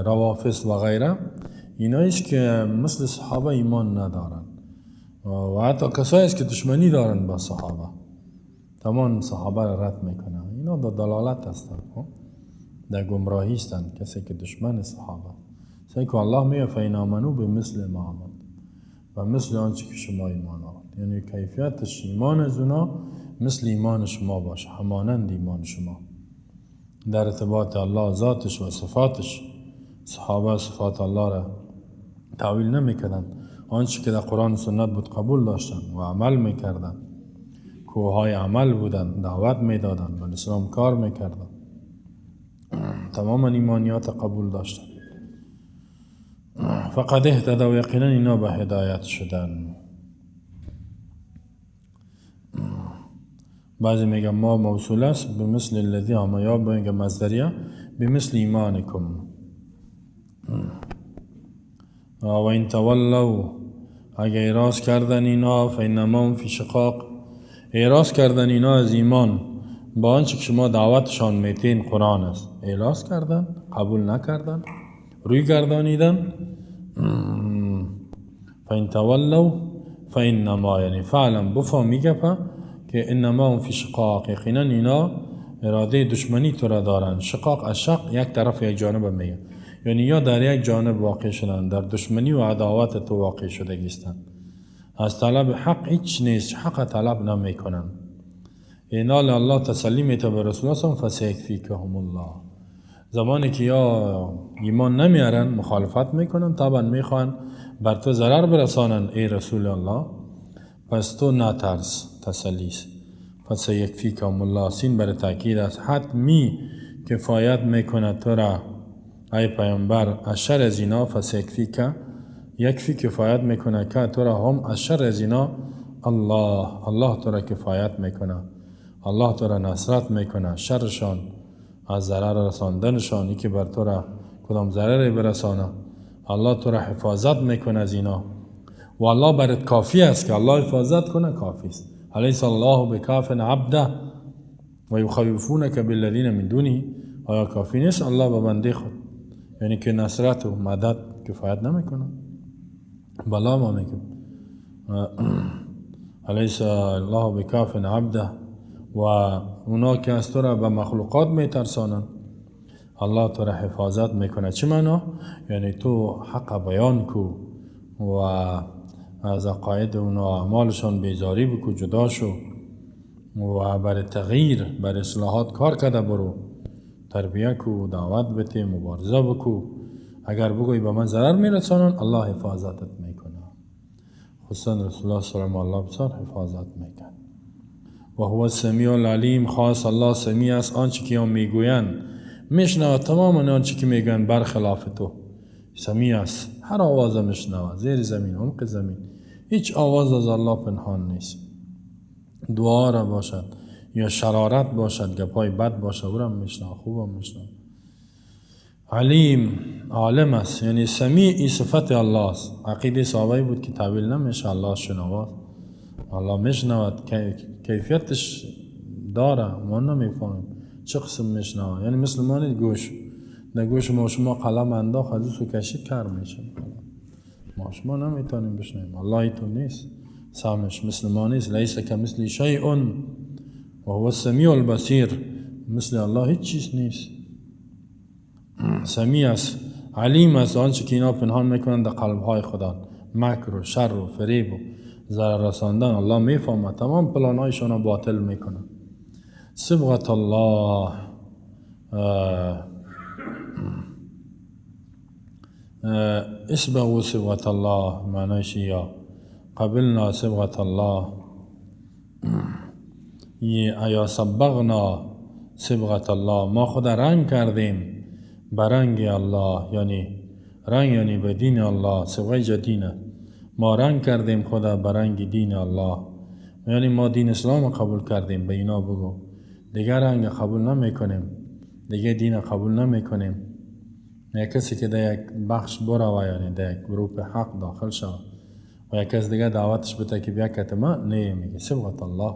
روافض و غیره، ایناییست که مثل صحابه ایمان ندارن و حتی کسایی است که دشمنی دارن با صحابه، تمام صحابه را رد میکنن. اینا در دلالت هستن، در گمراهی هستن، کسی که دشمن صحابه. سعی که الله میگه فین آمنو به مثل ما آمد، و مثل آنچه که شما ایمان آورد، یعنی کیفیتش ایمان از اونا مثل ایمان شما باشه، همانند ایمان شما. در ارتباط الله ذاتش و صفاتش. صحابه صفات الله را تعویل نمیکردن، آنچه که در قرآن و سنت بود قبول داشتن و عمل میکردن. کوههای عمل بودن، دعوت میدادن، به اسلام کار میکردن، تمام ایمانیات قبول داشتن. فقد اهتدوا و یقینا اینا به هدایت شدن. بعضی میگن ما موصول است به مثل الذی، اما یا میگن مصدریه به مثل ایمانکم. و این تولوا، اگه اعراض کردن اینا، فانما هم فی شقاق، اعراض کردن اینا از ایمان با آنچه که شما دعوتشان میتین قرآن است، اعراض کردن، قبول نکردن، روی گردانیدن. فان تولوا فانما، یعنی فعلا بفهمی گپا که انما هم فی شقاق، یقینا اینا اراده دشمنی تو را دارن. شقاق از شق، یک طرف یک جانب میگه، یعنی یا در یک جانب واقع شدن، در دشمنی و عداوت تو واقع شدگیستن. از طلب حق هیچ نیست، حق طلب نمیکنن. اینا الله تسلی میته به رسول الله فسیکفیکهم الله. زمانی که یا ایمان نمیارن، مخالفت میکنن، طبعا میخوان بر تو ضرر برسانن ای رسول الله، پس تو نترس، تسلیس. فسیکفیکهم الله، سین بر تاکید است، حتمی کفایت میکنه تو را ای پیامبر از شر از اینا. فسیکفیک، یکفی کفایت میکنه که تو را هم از شر از اینا الله، الله تو را کفایت میکنه، الله تو را نصرت میکنه. شرشان از ضرر رساندنشان، ای که بر تو را کدام ضرری برسانه، الله تو را حفاظت میکنه از اینا. و الله برات کافی است که الله حفاظت کنه، کافی است. الیس الله بکاف عبده و یخوفونک بالذین من دونه، آیا کافی نیست الله به بنده خود، یعنی که نصرت و مدد کفایت نمیکنه؟ بلا ما میگم الیس الله بکاف عبده، و اونا که از تو را به مخلوقات میترسانن، الله تو را حفاظت میکنه. چه معنا؟ یعنی تو حق بیان کو و از عقاید اونا اعمالشان بیزاری بکو، جدا شو و بر تغییر، بر اصلاحات کار کرده برو، تربیه کو، دعوت بده، مبارزه بکو. اگر بگوی به من ضرر میرسانن، الله حفاظتت میکنه. خصوصا رسول الله صلی الله علیه و سلم حفاظت میکنه. و هو السمیع العلیم، خاص الله سمیع است، آنچه که هم میگویند میشنوه، تمام آنچه که میگویند برخلاف تو. سمیع است، هر آواز میشنوه، زیر زمین، عمق زمین، هیچ آواز از الله پنهان نیست. دعا را باشد یا شرارت باشد، گپای بد باشد، او را میشنوه، خوب هم میشنوه. علیم، عالم است، یعنی سمیع ای صفت الله است. عقیده صحابه بود که تعویل نمیشه الله شنواست، الله میشنود، کیفیتش داره، ما نمیفهمیم چه قسم میشنوه. یعنی مثل ما نیست گوش، در گوش ما شما قلم انداخت از او کشید کار میشه، ما شما نمیتونیم بشنویم. الله ایتون نیست، سامش مثل ما نیست. لیس کمثل شیء و هو السمیع البصیر، مثل الله هیچ چیز نیست. سمیع است، علیم است، آنچه که اینا پنهان میکنند در قلبهای خدا، مکر و شر و فریب و ضرر رساندن، الله میفهمه، تمام پلانهایشان را باطل میکنه. صبغت الله، اسبغوا صبغت الله، معنیش یا قبلنا صبغت الله، یا صبغنا صبغت الله، ما خود رنگ کردیم برنگ الله، یعنی رنگ یعنی به دین الله، صبغه جدینه، ما رنگ کردیم خدا برنگ دین الله، یعنی ما دین اسلام قبول کردیم. به اینا بگو دیگر رنگ قبول نمی کنیم، دیگه دین قبول نمی کنیم. یک کسی که در یک بخش برو، یعنی در یک گروه حق داخل شد و یک کس دیگه دعوتش بده که بیا کتما، نه، میگه صبغت الله،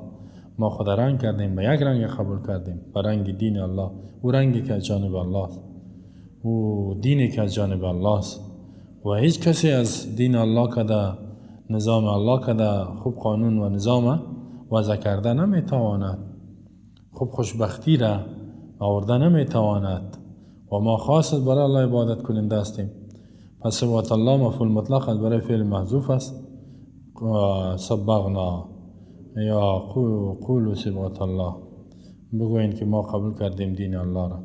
ما خدا رنگ کردیم، به یک رنگ قبول کردیم، برنگ دین الله، او رنگی که از جانب الله است، او دینی که از جانب الله است. و هیچ کسی از دین الله کده، نظام الله کده، خوب قانون و نظام وضع کرده نمیتواند، خوب خوشبختی را آورده نمیتواند. و ما خاص برای الله عبادت کنیم دستیم. پس صبغت الله مفعول مطلق است برای فعل محذوف است. صبغنا یا قولوا صبغت الله، بگوین که ما قبول کردیم دین الله را.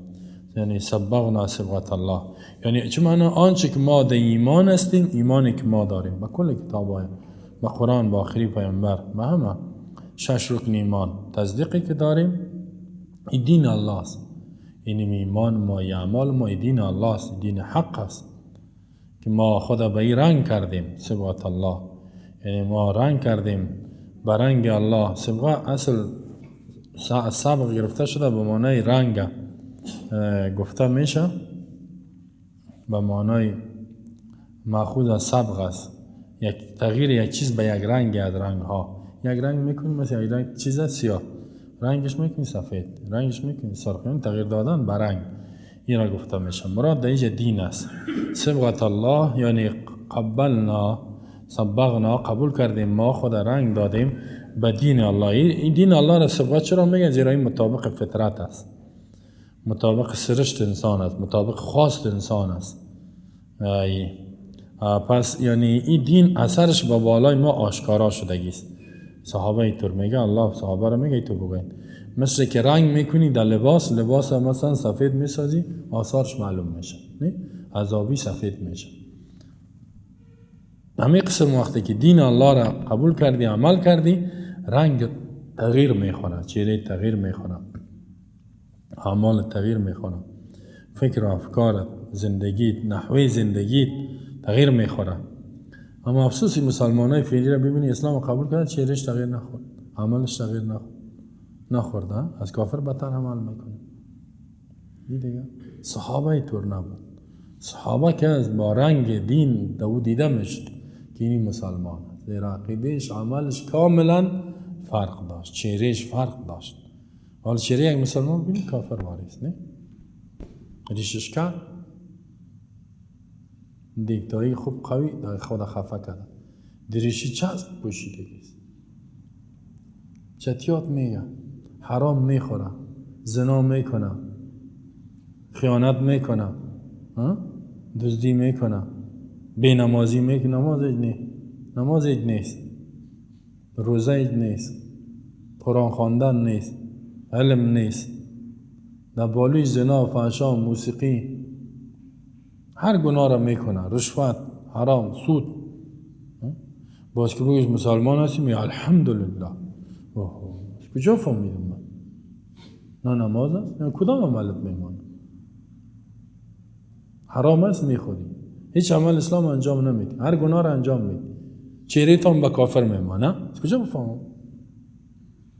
یعنی سبقنا سبقت الله، یعنی چه معنی؟ آنچه که ما در ایمان هستیم، ایمانی که ما داریم با کل کتابای، با قرآن، با آخری پیامبر، با همه 6 رکن ایمان تصدیقی که داریم، این دین الله است. این ایمان ما، اعمال ما دین الله است، دین حق است که ما خدا به این رنگ کردیم. سبقت الله یعنی ما رنگ کردیم به رنگ الله. سبقه اصل سبق گرفته شده به معنای رنگ گفته میشه، به معنای ماخوذ از سبق است. یک تغییر یک چیز به یک رنگ از رنگ ها. یک رنگ میکنیم مثلا یک رنگ چیز سیاه، رنگش میکنی سفید، رنگش میکنی سرخ، یعنی تغییر دادن به رنگ، این را گفته میشه. مراد در اینجا دین است. سبقت الله یعنی قبلنا، سبقنا قبول کردیم، ما خود رنگ دادیم به دین الله. این دین الله را سبقت چرا میگن؟ زیرا این مطابق فطرت است، مطابق سرشت انسان است، مطابق خواست انسان است. پس یعنی این دین اثرش با بالای ما آشکارا شدگی است. صحابه اینطور میگه، الله صحابه را میگه تو بگوین. مثل که رنگ میکنی در لباس مثلا سفید میسازی، آثارش معلوم میشه، نه؟ از آبی سفید میشه. همین قسم وقتی که دین الله را قبول کردی، عمل کردی، رنگ تغییر میخوره، چهره تغییر میخوره، اعمال تغییر میخوره، فکر و افکارت، زندگیت، نحوه زندگیت تغییر میخوره. اما افسوسی مسلمانای فعلی را ببینی اسلام قبول کرد، چهرهش تغییر نخورد، عملش تغییر نخورد، از کافر بدتر عمل میکنه. دیگه صحابه اینطور نبود. صحابه که از با رنگ دین دو دیده میشد که اینی مسلمان است، زیرا عقیدهش، عملش کاملا فرق داشت، چهرهش فرق داشت. حالا چهره یک مسلمان ببینی کافر واریست، نه؟ ریشش کرد، دیکتایی خوب قوی در خود خفه کرده، دریشی چسب پوشیدگیست، چتیات میگه، حرام میخوره، زنا میکنه، خیانت میکنه، دزدی میکنه، بی نمازی میکنه. نماز اید نیست، روزه اید نیست، قرآن خواندن نیست، علم نیست، در بالوی زنا، فحشا، موسیقی، هر گناه را میکنه، رشوت، حرام، سود. باز که بگویش مسلمان هستیم، یا الحمدلله. از کجا فهمیدم من؟ نه نماز است، نه کدام عملت میمانه؟ حرام است میخوری، هیچ عمل اسلام انجام نمیدی، هر گناه را انجام میدی، چهره تام به کافر میمانه. از کجا بفهمم؟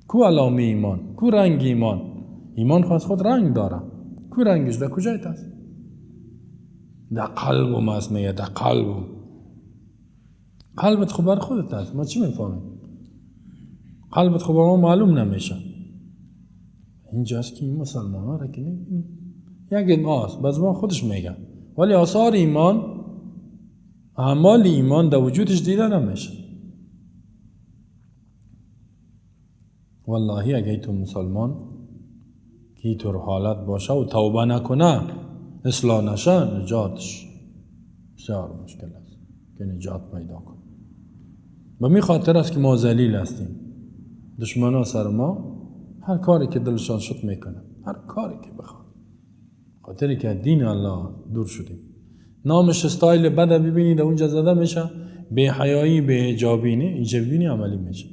کو علامه ایمان؟ کو رنگ ایمان؟ ایمان خواست خود رنگ داره، کو رنگش در کجایت است؟ در قلبم است میگه، در قلبم. قلبت خود بر خودت است، ما چی میفهمیم؟ قلبت خود ما معلوم نمیشه. اینجاست که این مسلمان ها را که نمیبینی یک ماست، باز ما خودش میگه، ولی آثار ایمان، اعمال ایمان در وجودش دیده نمیشه. والله اگه تو مسلمان که اینطور حالت باشه و توبه نکنه، اصلاح نشه، نجاتش بسیار مشکل است که نجات پیدا کنه. به می خاطر است که ما ذلیل هستیم، دشمنان سر ما هر کاری که دلشان شد میکنه، هر کاری که بخواد، خاطری که دین الله دور شدیم. نامش استایل بد ببینید اونجا زده میشه، بی حیایی، بی حجابی نه، ایجابی عملی میشه.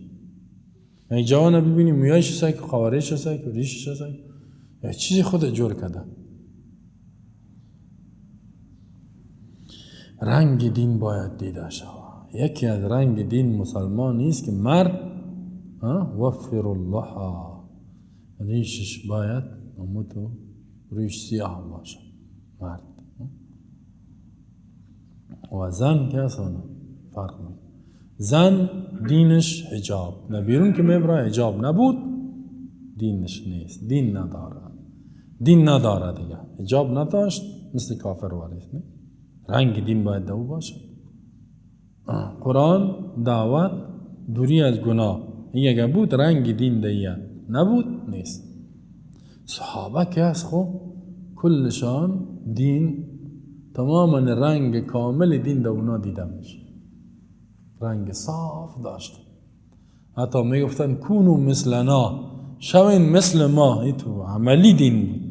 ای جوان ببینی مویایش سایک، خوارش سایک، ریشش سایک، یه چیزی خود جور کرده. رنگ دین باید دیده شود. یکی از رنگ دین مسلمان نیست که مرد وفر الله ریشش باید اموتو ریش سیاه باشه مرد. و زن که اصلا فرق میکنه. زن دینش حجاب، نه بیرون که میبره حجاب نبود دینش نیست، دین نداره دیگه. حجاب نداشت مثل کافر واریست. نه رنگ دین باید دو باشه. قرآن دعوت دوری از گناه، این اگه بود رنگ دین دیگه، نبود نیست. صحابه که هست خب کلشان دین تماما رنگ کامل دین در اونا دیده میشه، رنگ صاف داشت. حتی میگفتن کونو مثلنا، شوین مثل ما. این تو عملی دین بود.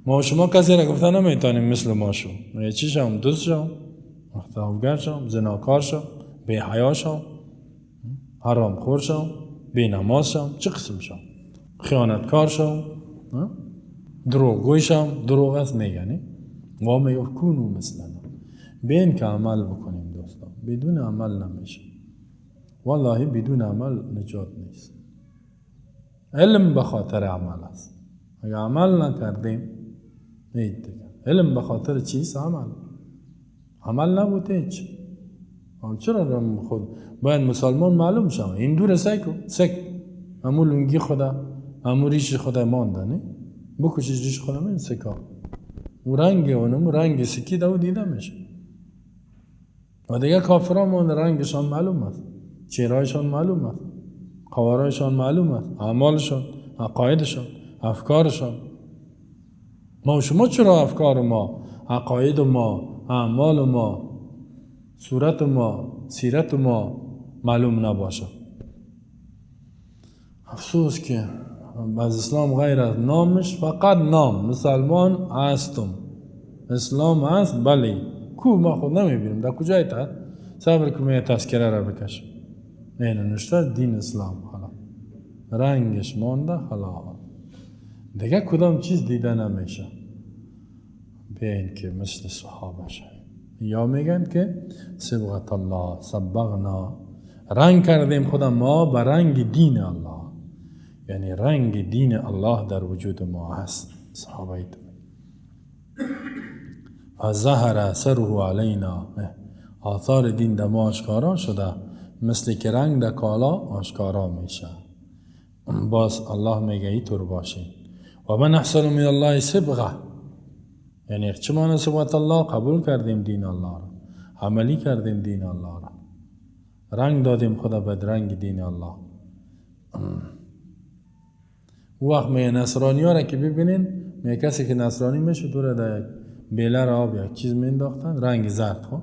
ما و شما کسی را گفتن نمیتونیم مثل ما شو. چی شم؟ دوست شم، اختلافگر شم، زناکار شم، بی حیا شم، حرام خور شم، بی نماز شم، چه قسم شم؟ خیانتکار شم، دروغگوی شم. دروغ است میگنی ما میگه کنو مثلنا. بین که عمل بکنیم دوستان، بدون عمل نمیشه. والله بدون عمل نجات نیست. علم به خاطر عمل است. اگر عمل نکردیم هیچ دیگه. علم به خاطر چیست؟ عمل نبود هیچ. چرا خود باید مسلمان معلوم شد؟ این دور سک همون لنگی خدا، همون ریش خدا مانده نه؟ بکشش ریش خدا من سکا و رنگ سکی دو دیده میشه. و دیگه کافران من رنگشان معلوم است، چهرهایشان معلوم است، قوارایشان معلوم است، اعمالشان، عقایدشان، افکارشان. ما و شما چرا افکار ما، عقاید ما، اعمال ما، صورت ما، سیرت ما معلوم نباشه؟ افسوس که از اسلام غیر از نامش، فقط نام مسلمان هستم، اسلام هست بله کو ما خود نمیبینیم در کجای تا صبر کنم تذکره را بکشم. این نشته دین اسلام حالا رنگش مانده حالا دیگه کدام چیز دیده نمیشه. بین که مثل صحابه شد یا میگن که صبغت الله صبغنا، رنگ کردیم خدا ما به رنگ دین الله، یعنی رنگ دین الله در وجود ما هست. صحابه فظهر اثره علینا، آثار دین در ما آشکارا شده مثل که رنگ در کالا آشکارا میشه. باز الله میگه اینطور باشین. و من احسن من الله صبغه، یعنی چه معنی صبغت الله؟ قبول کردیم دین الله را، عملی کردیم دین الله را، رنگ دادیم خدا به رنگ دین الله. وقت می نصرانی ها را که ببینین، می کسی که نصرانی میشه دور در بیلر آب یک چیز می انداختن رنگ زرد، خب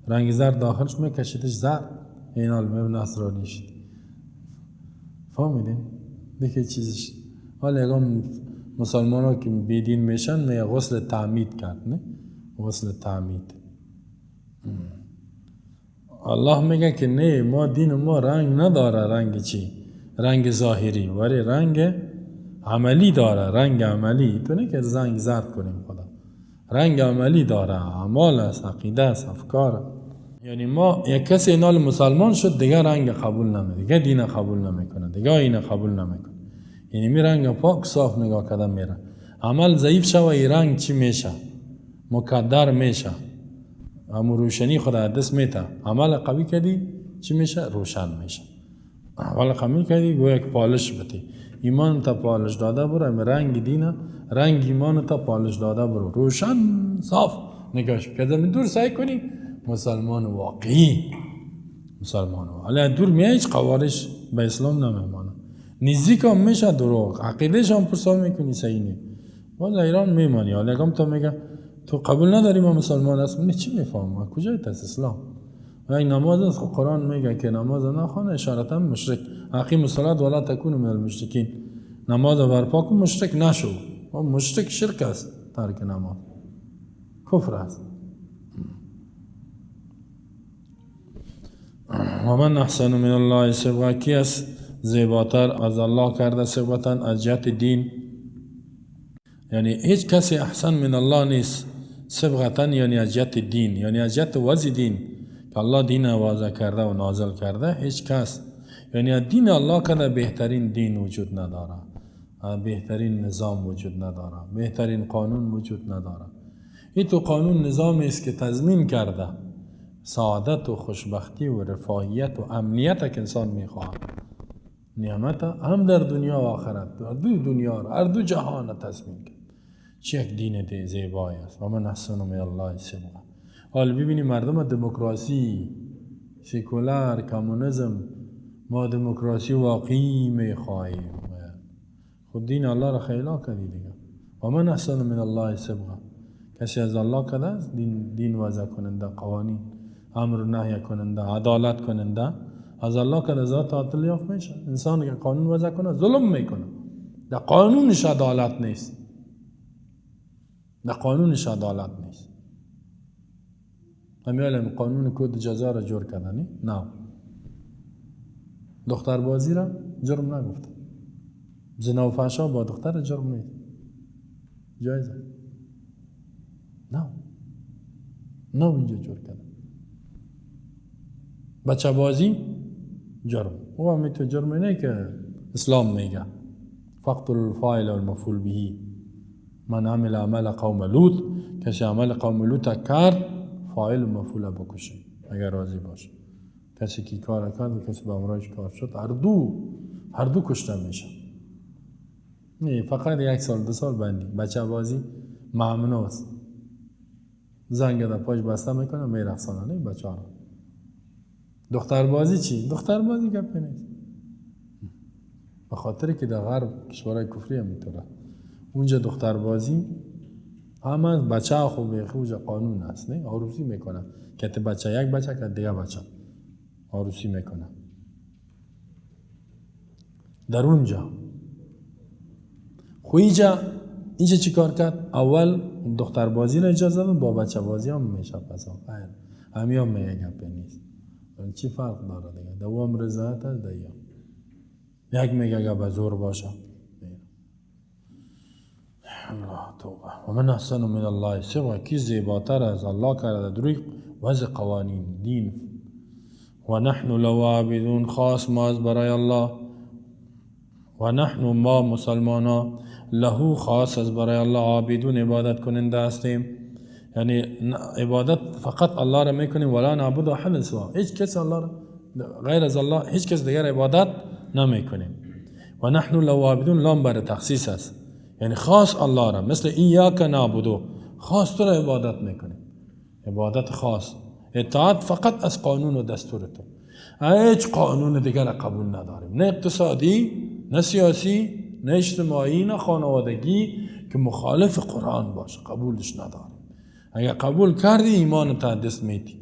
رنگ زرد داخلش می کشیدش زرد، این حال می نصرانی شد. فهمیدین؟ دیگه چیزش حال یکم مسلمان ها که بیدین میشن می غسل تعمید کرد، نه؟ غسل تعمید. الله میگه که نه، ما دین ما رنگ نداره. رنگ چی؟ رنگ ظاهری، ولی رنگ عملی داره. رنگ عملی تو نه که رنگ زرد کنیم خدا، رنگ عملی داره، اعمال است، عقیده است، افکار. یعنی ما یک کسی اینال مسلمان شد دیگه رنگ قبول نمیکنه، دیگه دین قبول نمیکنه، دیگه این قبول نمیکنه. یعنی می رنگ پاک صاف نگاه کردن میره. عمل ضعیف شوه این رنگ چی میشه؟ مکدر میشه، اما روشنی خدا دست میته. عمل قوی کردی چی میشه؟ روشن میشه. عمل قوی کردی گویا که پالش بده. ایمان تا پالش داده برو، رنگ دینه، رنگ ایمان تا پالش داده برو، روشن صاف نگاهش بکنی. من دور سعی کنی مسلمان واقعی، مسلمان واقعی. دور میای هیچ قوارش به اسلام نمیمانه، نزدیک هم میشه دروغ، عقیدهش هم پرسا میکنی صحیح نی. والا ایران میمانی. حالا اگم تو میگه تو قبول نداری ما مسلمان هستم، چی میفهمم؟ کجای تاس اسلام؟ این نماز است، قرآن میگه که نماز نخوانه اشارتا مشرک. اقیم الصلاة ولا تکونوا من المشرکین، نماز برپا کن مشرک نشو. مشرک شرک است، ترک نماز کفر است. و من احسن من الله صبغه، کی است زیباتر از الله کرده صبغتا از جهت دین؟ یعنی هیچ کسی احسن من الله نیست صبغتا، یعنی از جهت دین، یعنی از جهت وضع دین که الله دین واضح کرده و نازل کرده. هیچ کس یعنی از دین الله کرده بهترین دین وجود نداره، بهترین نظام وجود نداره، بهترین قانون وجود نداره. این تو قانون نظامی است که تضمین کرده سعادت و خوشبختی و رفاهیت و امنیت که انسان میخواد، نعمت هم در دنیا و آخرت، در دو دنیا هر دو جهان تضمین کرد. چه یک دین زیبایی است. و من احسن من الله صبغه. حال ببینی مردم دموکراسی، سکولار، کمونیسم، ما دموکراسی واقعی میخواهیم. خود دین الله را خیلا کردی دیگه. و من احسن من الله صبغه، کسی از الله کرده است دین وضع کننده، قوانین امر و نهی کننده، عدالت کننده، از الله کرده ذات تعطیل یافت میشه. انسان که قانون وضع کنه ظلم میکنه، در قانونش عدالت نیست. در قانونش عدالت نیست. همیال قانون کود جزا را جور کردنی؟ نه. دختر بازی را جرم نگفت. زنا و فحشا با دختر جرم نیست. جایزه. نه اینجا جور کردن. بچه بازی جرم. او هم تو جرم نه که اسلام میگه. فقتل الفاعل والمفعول به. من عمل عمل قوم لوط، کسی عمل قوم لوط کرد فاعل و مفعول بکشه اگر راضی باشه. کسی که کار کرد و کسی به امرایش کار شد هر دو کشته میشه. نه فقط 1 سال 2 سال بندی. بچه بازی ممنوع است. زنگ در پاش بسته میکنه میرقصانه. نه بچه ها. دختر بازی چی؟ دختر بازی گپ نیست. به خاطر که در غرب کشورهای کفری هم میتونه اونجا دختر بازی همه بچه خوبه خوجا قانون هست. نه عروسی میکنه که بچه یک بچه که دیگه بچه عروسی میکنه. در اونجا اینجا چی کار کرد؟ اول دختر بازی را اجازه داد، با بچه بازی هم میشه پس آخر همی هم میگه گپی نیست. چی فرق داره دیگه؟ دوام رضایت هست دیگه. یک میگه اگه به زور باشه. الله توبه. و من احسن من الله صبح کی زیباتر از الله کرده دروی وضع قوانین دین. و نحن لو عابدون خاص ما از برای الله و نحن ما مسلمانا له خاص از برای الله عابدون عبادت کننده هستیم. یعنی عبادت فقط الله را میکنیم ولا نعبد احد سوا. هیچ کس الله را غیر از الله هیچ کس دیگر عبادت نمیکنیم. و نحن لو عابدون لام بر تخصیص است. یعنی خاص الله را مثل ایاک نعبدو خاص تو را عبادت میکنیم. عبادت خاص. اطاعت فقط از قانون و دستور تو. هیچ قانون دیگر قبول نداریم. نه اقتصادی، نه سیاسی، نه اجتماعی، نه خانوادگی که مخالف قرآن باشه قبولش نداریم. اگر قبول کردی ایمان تا دست میدی.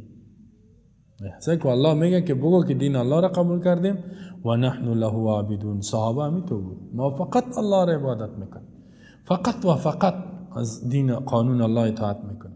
احسن که الله میگه که بگو که دین الله را قبول کردیم و نحن له عابدون. صحابه همی تو بود. ما فقط الله را عبادت میکنیم. فقط و فقط از دین قانون الله اطاعت میکنیم.